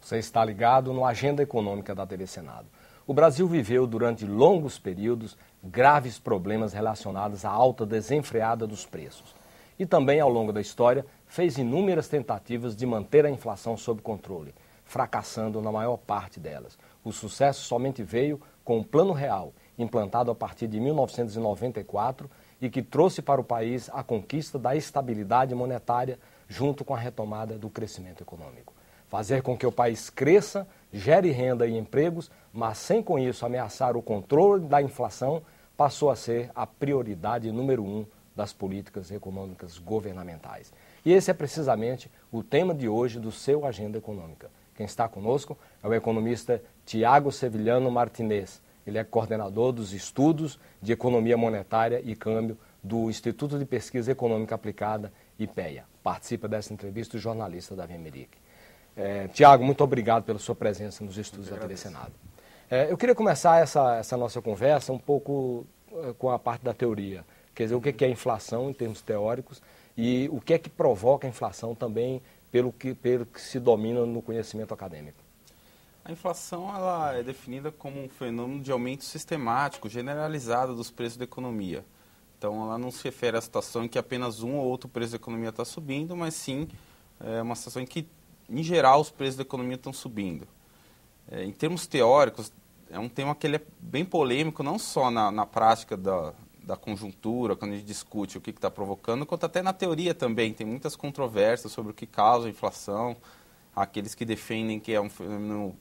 Você está ligado no Agenda Econômica da TV Senado. O Brasil viveu durante longos períodos graves problemas relacionados à alta desenfreada dos preços. E também, ao longo da história, fez inúmeras tentativas de manter a inflação sob controle, fracassando na maior parte delas. O sucesso somente veio com o Plano Real, implantado a partir de 1994 e que trouxe para o país a conquista da estabilidade monetária junto com a retomada do crescimento econômico. Fazer com que o país cresça, gere renda e empregos, mas sem com isso ameaçar o controle da inflação, passou a ser a prioridade número 1 das políticas econômicas governamentais. E esse é precisamente o tema de hoje do seu Agenda Econômica. Quem está conosco é o economista Tiago Seviliano Martinez. Ele é coordenador dos estudos de economia monetária e câmbio do Instituto de Pesquisa Econômica Aplicada, IPEA. Participa dessa entrevista o jornalista Davi Meric. Tiago, muito obrigado pela sua presença nos estudos da TV Senado. Eu queria começar essa nossa conversa um pouco com a parte da teoria. Quer dizer, o que é a inflação em termos teóricos e o que é que provoca a inflação também pelo que se domina no conhecimento acadêmico. A inflação ela é definida como um fenômeno de aumento sistemático, generalizado dos preços da economia. Então, ela não se refere à situação em que apenas um ou outro preço da economia está subindo, mas sim uma situação em que, em geral, os preços da economia estão subindo. Em termos teóricos, é um tema que ele é bem polêmico, não só na prática da conjuntura, quando a gente discute o que está provocando, quanto até na teoria também. Tem muitas controvérsias sobre o que causa a inflação. Há aqueles que defendem que é um fenômeno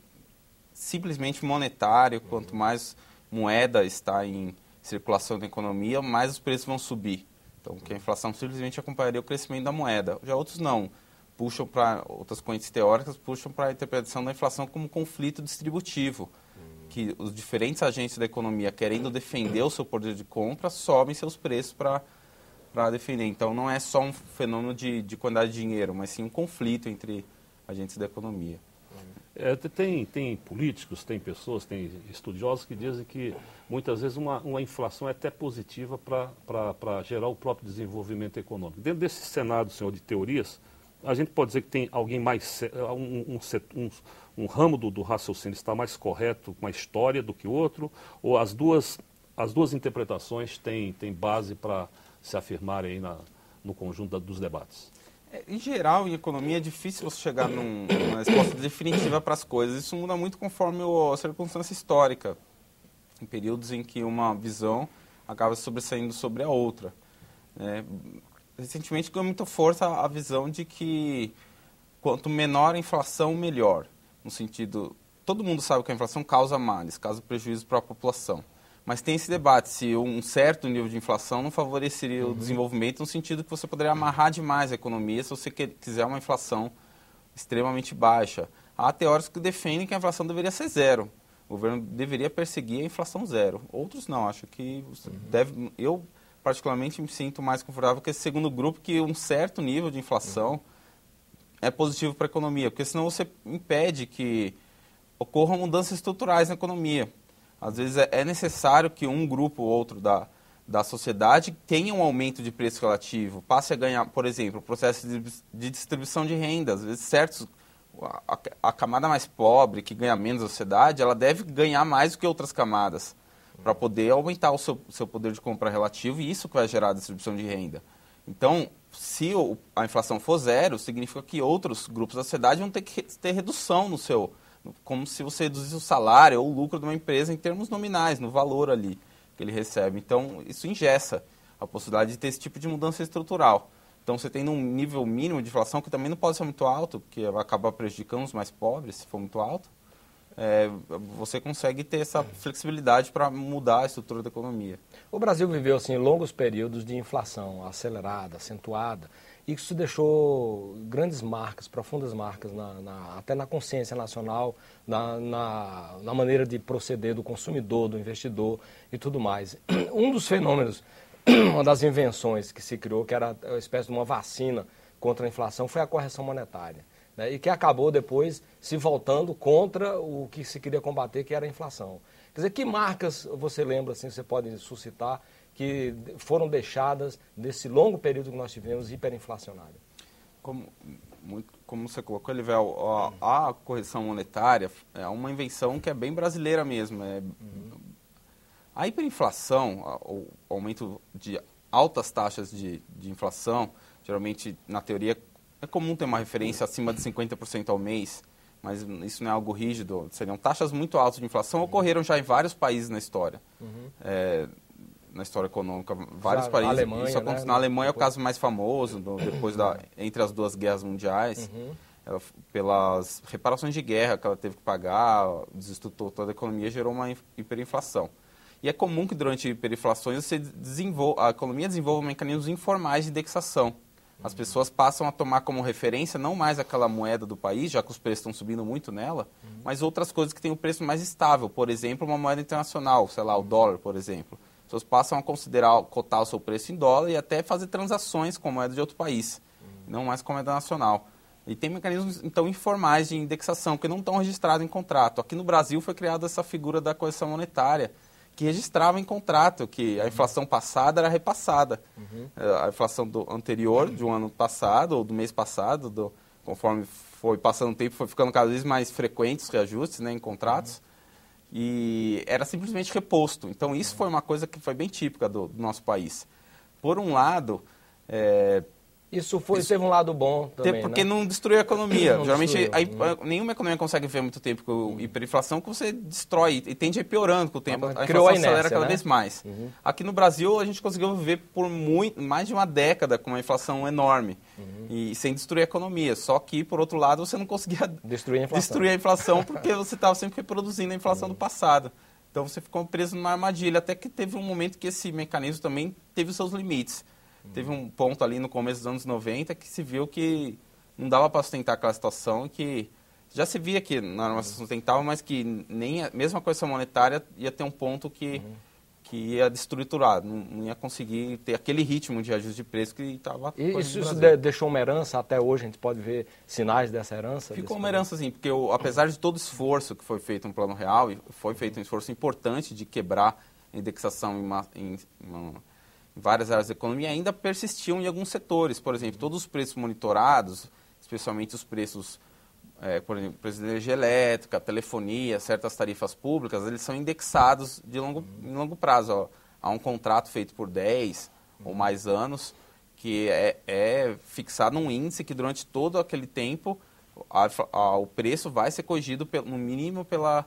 simplesmente monetário, quanto mais moeda está em circulação na economia, mais os preços vão subir. Então, que a inflação simplesmente acompanharia o crescimento da moeda. Já outros não. Puxam para outras correntes teóricas, puxam para a interpretação da inflação como conflito distributivo, que os diferentes agentes da economia, querendo defender o seu poder de compra, sobem seus preços para defender. Então, não é só um fenômeno de quantidade de dinheiro, mas sim um conflito entre agentes da economia. Tem políticos, tem pessoas, tem estudiosos que dizem que muitas vezes uma inflação é até positiva para gerar o próprio desenvolvimento econômico. Dentro desse cenário, senhor, de teorias, a gente pode dizer que tem alguém mais, um ramo do raciocínio está mais correto com a história do que o outro, ou as duas interpretações têm base para se afirmarem aí no conjunto dos debates? Em geral, em economia, é difícil você chegar numa resposta definitiva para as coisas. Isso muda muito conforme a circunstância histórica, em períodos em que uma visão acaba sobressaindo sobre a outra. Recentemente ganhou muita força a visão de que quanto menor a inflação, melhor. No sentido, todo mundo sabe que a inflação causa males, causa prejuízo para a população. Mas tem esse debate se um certo nível de inflação não favoreceria o desenvolvimento, no sentido que você poderia amarrar demais a economia se você quiser uma inflação extremamente baixa. Há teóricos que defendem que a inflação deveria ser zero. O governo deveria perseguir a inflação zero. Outros não. Acho que eu, particularmente, me sinto mais confortável com esse segundo grupo, que um certo nível de inflação é positivo para a economia, porque senão você impede que ocorram mudanças estruturais na economia. Às vezes é necessário que um grupo ou outro da sociedade tenha um aumento de preço relativo, passe a ganhar, por exemplo, o processo de distribuição de renda. Às vezes, a camada mais pobre, que ganha menos na sociedade, ela deve ganhar mais do que outras camadas para poder aumentar o seu poder de compra relativo, e isso que vai gerar a distribuição de renda. Então, se a inflação for zero, significa que outros grupos da sociedade vão ter que ter redução como se você reduzisse o salário ou o lucro de uma empresa em termos nominais, no valor ali que ele recebe. Então, isso engessa a possibilidade de ter esse tipo de mudança estrutural. Então, você tem um nível mínimo de inflação, que também não pode ser muito alto, porque vai acabar prejudicando os mais pobres, se for muito alto, você consegue ter essa flexibilidade para mudar a estrutura da economia. O Brasil viveu assim, longos períodos de inflação acelerada, acentuada, e isso deixou grandes marcas, profundas marcas, até na consciência nacional, na maneira de proceder do consumidor, do investidor e tudo mais. Um dos fenômenos, uma das invenções que se criou, que era uma espécie de uma vacina contra a inflação, foi a correção monetária, né, e que acabou depois se voltando contra o que se queria combater, que era a inflação. Quer dizer, que marcas você lembra, assim, você pode suscitar, que foram deixadas desse longo período que nós tivemos hiperinflacionário? como você colocou, Elivel, a correção monetária é uma invenção que é bem brasileira mesmo. A hiperinflação, o aumento de altas taxas de inflação, geralmente, na teoria, é comum ter uma referência acima de 50% ao mês, mas isso não é algo rígido. Seriam taxas muito altas de inflação, ocorreram já em vários países na história. Na história econômica, vários países. Alemanha, isso aconteceu, na Alemanha é o caso mais famoso, depois entre as duas guerras mundiais, pelas reparações de guerra que ela teve que pagar, desestruturou toda a economia, gerou uma hiperinflação. E é comum que durante hiperinflações a economia desenvolva mecanismos informais de indexação. As pessoas passam a tomar como referência não mais aquela moeda do país, já que os preços estão subindo muito nela, mas outras coisas que têm um preço mais estável. Por exemplo, uma moeda internacional, sei lá, o dólar, por exemplo. As pessoas passam a cotar o seu preço em dólar e até fazer transações com moeda de outro país, não mais com moeda nacional. E tem mecanismos, então, informais de indexação, que não estão registrados em contrato. Aqui no Brasil foi criada essa figura da correção monetária, que registrava em contrato que a inflação passada era repassada. A inflação anterior, de um ano passado, ou do mês passado, conforme foi passando o tempo, foi ficando cada vez mais frequentes os reajustes, né, em contratos, e era simplesmente reposto. Então, isso foi uma coisa que foi bem típica do nosso país. Por um lado... Isso teve um lado bom também, porque não destruiu a economia. Geralmente, nenhuma economia consegue viver muito tempo com hiperinflação, que você destrói e tende a ir piorando com o tempo. A inflação acelera cada vez mais. Aqui no Brasil, a gente conseguiu viver por mais de uma década com uma inflação enorme e sem destruir a economia. Só que, por outro lado, você não conseguia destruir a inflação porque você estava sempre reproduzindo a inflação do passado. Então, você ficou preso numa armadilha, até que teve um momento que esse mecanismo também teve os seus limites. Teve um ponto ali no começo dos anos 90 que se viu que não dava para sustentar aquela situação e que já se via que não era uma sustentável, mas que nem mesmo a correção monetária ia ter um ponto que ia destruturar, não ia conseguir ter aquele ritmo de ajuste de preço que estava... Isso deixou uma herança, até hoje a gente pode ver sinais dessa herança? Ficou uma herança, sim, porque apesar de todo o esforço que foi feito no Plano Real, e foi feito um esforço importante de quebrar a indexação em várias áreas da economia, ainda persistiam em alguns setores. Por exemplo, todos os preços monitorados, especialmente os preços, por exemplo, preço de energia elétrica, telefonia, certas tarifas públicas, eles são indexados em longo prazo. Há um contrato feito por 10 ou mais anos que é fixado num índice que durante todo aquele tempo o preço vai ser corrigido no mínimo pela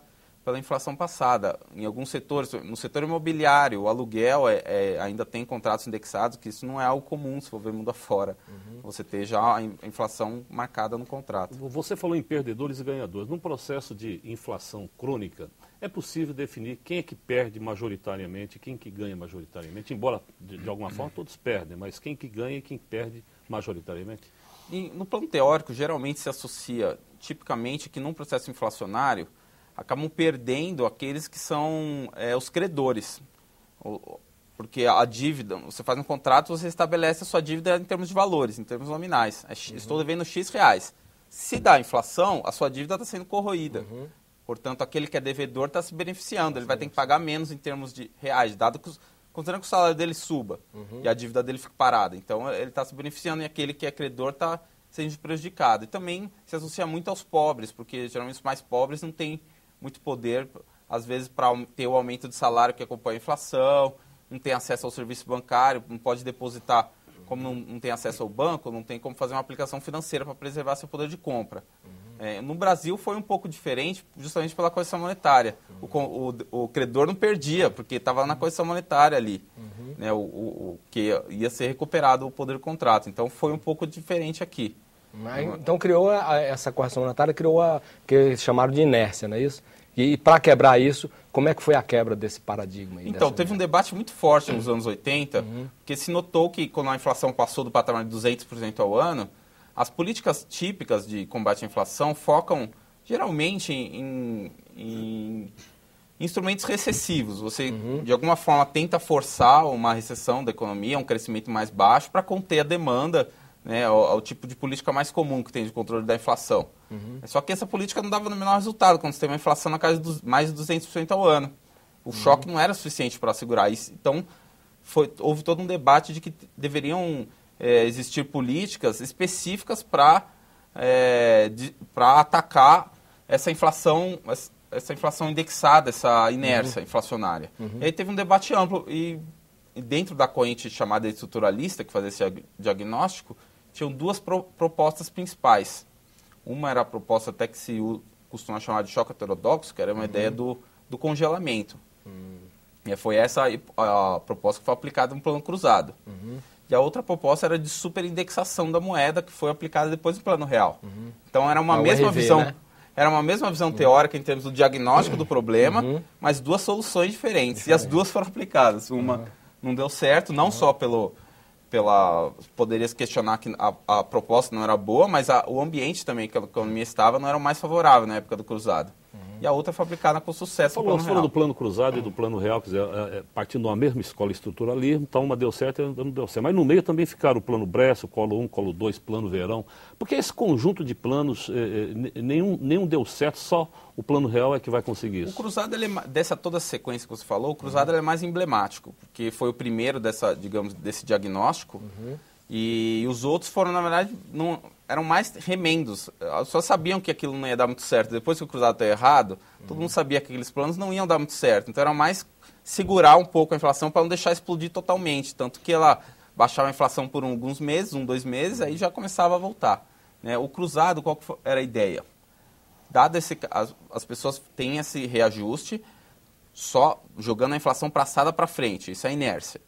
inflação passada. Em alguns setores, no setor imobiliário, o aluguel ainda tem contratos indexados, que isso não é algo comum, se for ver mundo afora. Você ter já a inflação marcada no contrato. Você falou em perdedores e ganhadores. Num processo de inflação crônica, é possível definir quem é que perde majoritariamente e quem que ganha majoritariamente? Embora, de alguma forma, todos perdem, mas quem que ganha e quem perde majoritariamente? E no plano teórico, geralmente se associa, tipicamente, que num processo inflacionário, acabam perdendo aqueles que são os credores. Porque a dívida, você faz um contrato, você estabelece a sua dívida em termos de valores, em termos nominais. Estou devendo X reais. Se dá inflação, a sua dívida está sendo corroída. Portanto, aquele que é devedor está se beneficiando. Ele vai ter que pagar menos em termos de reais, considerando que o salário dele suba e a dívida dele fica parada. Então, ele está se beneficiando e aquele que é credor está sendo prejudicado. E também se associa muito aos pobres, porque geralmente os mais pobres não têm muito poder, às vezes, para ter o aumento de salário que acompanha a inflação, não tem acesso ao serviço bancário, não pode depositar, como não tem acesso ao banco, não tem como fazer uma aplicação financeira para preservar seu poder de compra. No Brasil foi um pouco diferente, justamente pela correção monetária. O credor não perdia, porque estava na correção monetária ali, né, o que ia ser recuperado o poder do contrato. Então foi um pouco diferente aqui. Então criou essa correção monetária, criou que eles chamaram de inércia, não é isso? E para quebrar isso, como é que foi a quebra desse paradigma? Então, teve um debate muito forte nos anos 80, porque se notou que quando a inflação passou do patamar de 200% ao ano, as políticas típicas de combate à inflação focam geralmente em instrumentos recessivos. Você, de alguma forma, tenta forçar uma recessão da economia, um crescimento mais baixo, para conter a demanda, né, ao tipo de política mais comum que tem de controle da inflação. Só que essa política não dava no menor resultado, quando você tem uma inflação na casa de mais de 200% ao ano. O choque não era suficiente para segurar isso. Então, houve todo um debate de que deveriam existir políticas específicas para para atacar essa inflação indexada, essa inércia inflacionária. E aí teve um debate amplo e dentro da corrente chamada estruturalista, que fazia esse diagnóstico, tinham duas propostas principais. Uma era a proposta até que se costuma chamar de choque heterodoxo, que era uma ideia do congelamento. E foi essa a proposta que foi aplicada no plano cruzado. E a outra proposta era de superindexação da moeda, que foi aplicada depois no plano real. Então era uma mesma visão, né? Era uma mesma visão teórica em termos do diagnóstico do problema, mas duas soluções diferentes. E as duas foram aplicadas. Uma não deu certo, não só poderia se questionar que a proposta não era boa, mas o ambiente também que a economia estava não era o mais favorável na época do cruzado. E a outra foi aplicada com sucesso no plano real. Falando do plano cruzado e do plano real, quer dizer, partindo de uma mesma escola estruturalismo, então uma deu certo e outra não deu certo. Mas no meio também ficaram o plano Bresser, o Colo 1, Colo 2, plano Verão. Porque esse conjunto de planos, nenhum deu certo, só o plano real é que vai conseguir isso. O cruzado, dessa toda a sequência que você falou, o cruzado é mais emblemático, porque foi o primeiro desse diagnóstico, e os outros foram, na verdade, eram mais remendos. As pessoas sabiam que aquilo não ia dar muito certo. Depois que o cruzado estava errado, todo mundo sabia que aqueles planos não iam dar muito certo. Então era mais segurar um pouco a inflação para não deixar explodir totalmente. Tanto que ela baixava a inflação por alguns meses, 2 meses, aí já começava a voltar. Né? O cruzado, qual que era a ideia? Dado as pessoas têm esse reajuste, só jogando a inflação passada para frente. Isso é inércia.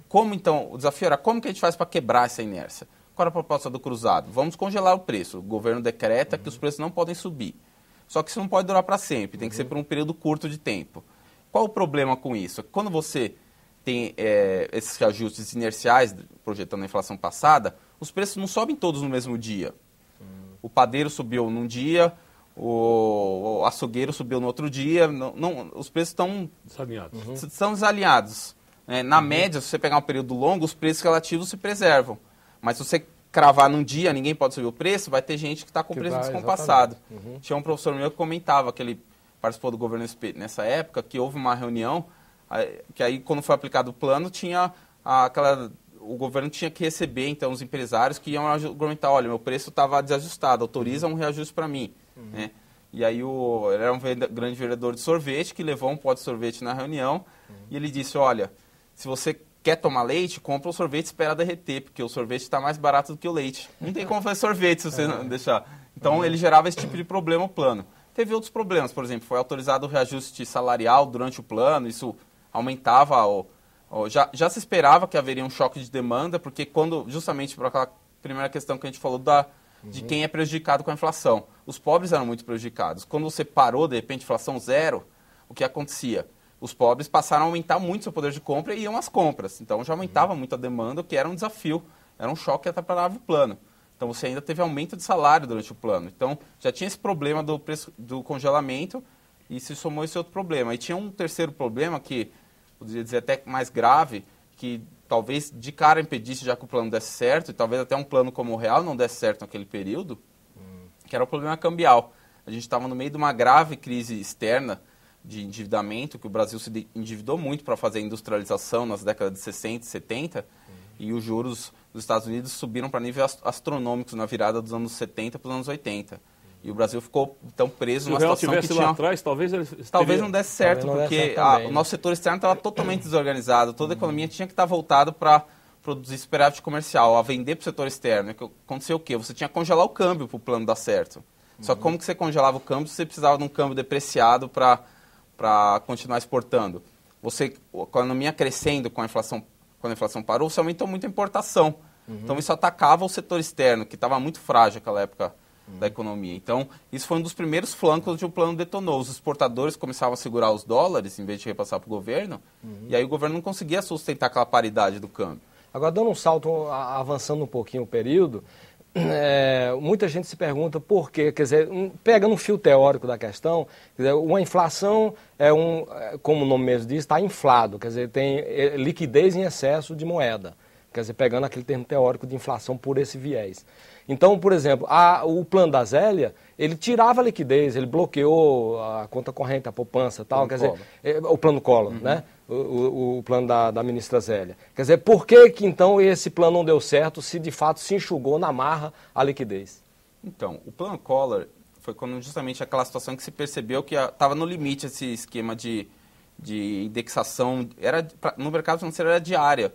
Como então, o desafio era como que a gente faz para quebrar essa inércia? Qual era a proposta do cruzado? Vamos congelar o preço. O governo decreta que os preços não podem subir. Só que isso não pode durar para sempre, tem que ser por um período curto de tempo. Qual o problema com isso? Quando você tem esses reajustes inerciais, projetando a inflação passada, os preços não sobem todos no mesmo dia. O padeiro subiu num dia, o açougueiro subiu no outro dia, os preços estão desalinhados. Na média, se você pegar um período longo, os preços relativos se preservam. Mas se você cravar num dia, ninguém pode subir o preço, vai ter gente que está com o preço descompassado. Tinha um professor meu que comentava, que ele participou do governo nessa época, que houve uma reunião, que aí quando foi aplicado o plano, tinha o governo tinha que receber, então, os empresários que iam argumentar, olha, meu preço estava desajustado, autoriza um reajuste para mim. Né? E aí ele era um grande vendedor de sorvete, que levou um pote de sorvete na reunião, e ele disse, olha, se você quer tomar leite, compra o sorvete e espera derreter, porque o sorvete está mais barato do que o leite. Não tem como fazer sorvete se você não deixar. Então, ele gerava esse tipo de problema, o plano. Teve outros problemas, por exemplo, foi autorizado o reajuste salarial durante o plano, isso aumentava, já se esperava que haveria um choque de demanda, porque justamente por aquela primeira questão que a gente falou de quem é prejudicado com a inflação. Os pobres eram muito prejudicados. Quando você parou, de repente, inflação zero, o que acontecia? Os pobres passaram a aumentar muito seu poder de compra e iam às compras. Então, já aumentava muito a demanda, o que era um desafio, era um choque que atrapalhava o plano. Então, você ainda teve aumento de salário durante o plano. Então, já tinha esse problema do preço do congelamento e se somou esse outro problema. E tinha um terceiro problema que, poderia dizer até mais grave, que talvez de cara impedisse já que o plano desse certo, e talvez até um plano como o real não desse certo naquele período, que era o problema cambial. A gente estava no meio de uma grave crise externa, de endividamento, que o Brasil se endividou muito para fazer a industrialização nas décadas de 60 e 70, e os juros dos Estados Unidos subiram para níveis astronômicos na virada dos anos 70 para os anos 80. E o Brasil ficou, então, preso numa situação que tinha... lá atrás, talvez não desse certo, porque o nosso setor externo estava totalmente desorganizado, toda a economia tinha que estar voltada para produzir superávit comercial, a vender para o setor externo. Aconteceu o quê? Você tinha que congelar o câmbio para o plano dar certo. Só que como que você congelava o câmbio? Você precisava de um câmbio depreciado para continuar exportando. Com a economia crescendo, quando a inflação parou, você aumentou muito a importação. Então, isso atacava o setor externo, que estava muito frágil naquela época da economia. Então, isso foi um dos primeiros flancos onde o plano detonou. Os exportadores começavam a segurar os dólares, em vez de repassar para o governo, e aí o governo não conseguia sustentar aquela paridade do câmbio. Agora, dando um salto, avançando um pouquinho o período, muita gente se pergunta por quê, quer dizer, pegando um fio teórico da questão, quer dizer, uma inflação como o nome mesmo diz, está inflado, quer dizer, tem liquidez em excesso de moeda, quer dizer, pegando aquele termo teórico de inflação por esse viés. Então, por exemplo, o plano da Zélia, ele tirava a liquidez, ele bloqueou a conta corrente, a poupança e tal, quer dizer, o plano Collor, né? O plano da ministra Zélia. Quer dizer, por que então esse plano não deu certo se de fato se enxugou na marra a liquidez? Então, o plano Collor foi quando justamente aquela situação que se percebeu que estava no limite esse esquema de indexação. No mercado financeiro era diária.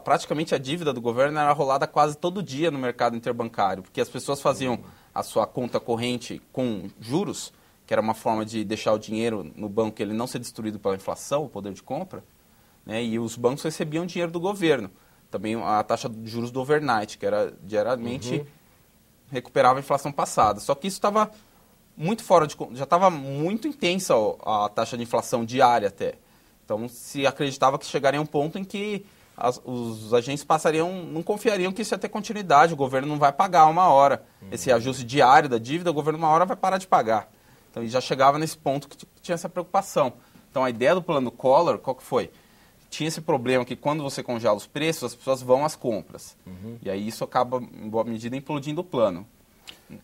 Praticamente a dívida do governo era rolada quase todo dia no mercado interbancário, porque as pessoas faziam a sua conta corrente com juros, que era uma forma de deixar o dinheiro no banco, ele não ser destruído pela inflação, o poder de compra, né? E os bancos recebiam dinheiro do governo. Também a taxa de juros do overnight, que era diariamente recuperava a inflação passada. Só que isso estava muito já estava muito intensa a taxa de inflação diária até. Então se acreditava que chegaria a um ponto em que os agentes não confiariam que isso ia ter continuidade, o governo não vai pagar uma hora. Esse ajuste diário da dívida, o governo uma hora vai parar de pagar. Então já chegava nesse ponto que tinha essa preocupação. Então a ideia do plano Collor, qual que foi? Tinha esse problema que quando você congela os preços, as pessoas vão às compras. E aí isso acaba, em boa medida, implodindo o plano.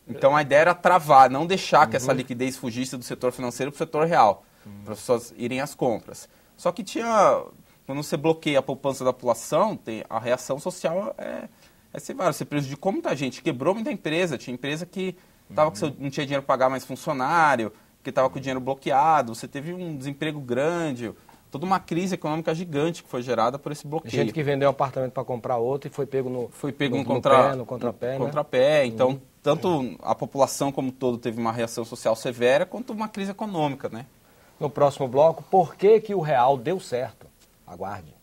Então a ideia era travar, não deixar que essa liquidez fugisse do setor financeiro para o setor real, para as pessoas irem às compras. Só que quando você bloqueia a poupança da população, a reação social é severa. Você prejudicou muita gente, quebrou muita empresa. Tinha empresa que não tinha dinheiro para pagar mais funcionário, que estava com o dinheiro bloqueado, você teve um desemprego grande, toda uma crise econômica gigante que foi gerada por esse bloqueio. Gente que vendeu um apartamento para comprar outro e foi pego no contrapé. Né? Então, tanto a população como um todo teve uma reação social severa, quanto uma crise econômica, né? No próximo bloco, por que o real deu certo? Aguarde.